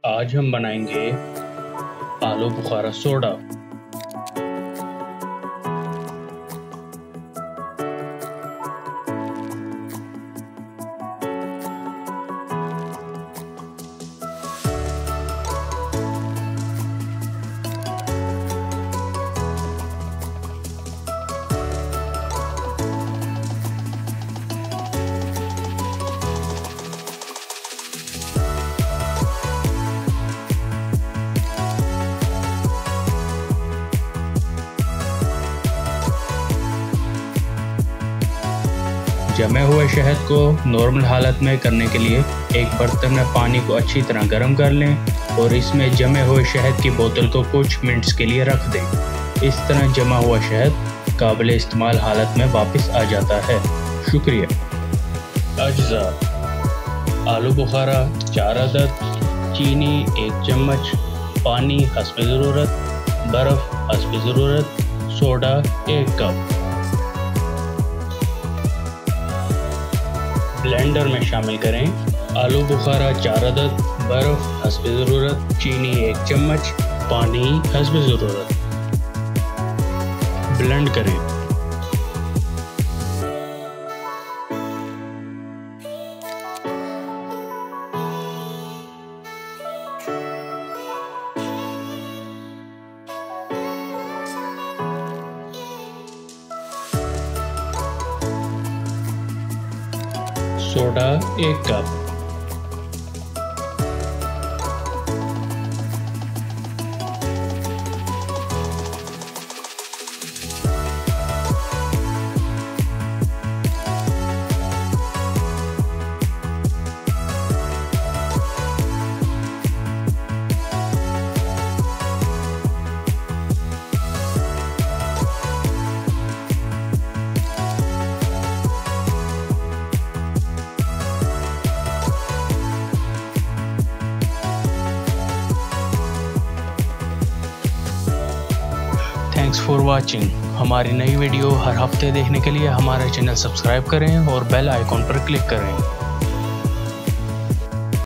आज हम बनाएंगे आलू बुखारा सोडा। जमे हुए शहद को नॉर्मल हालत में करने के लिए एक बर्तन में पानी को अच्छी तरह गर्म कर लें और इसमें जमे हुए शहद की बोतल को कुछ मिनट्स के लिए रख दें। इस तरह जमा हुआ शहद काबिल इस्तेमाल हालत में वापस आ जाता है। शुक्रिया। अज्जा: आलू बुखारा 4 अदद, चीनी 1 चम्मच, पानी हस्ब ज़रूरत, बर्फ़ हस्ब ज़रूरत, सोडा 1 कप। ब्लेंडर में शामिल करें आलू बुखारा 4 अदद, बर्फ़ हस्ब ज़रूरत, चीनी 1 चम्मच, पानी हस्ब ज़रूरत। ब्लेंड करें। Soda 1 cup. Thanks for watching. हमारी नई वीडियो हर हफ्ते देखने के लिए हमारा चैनल सब्सक्राइब करें और बेल आइकॉन पर क्लिक करें।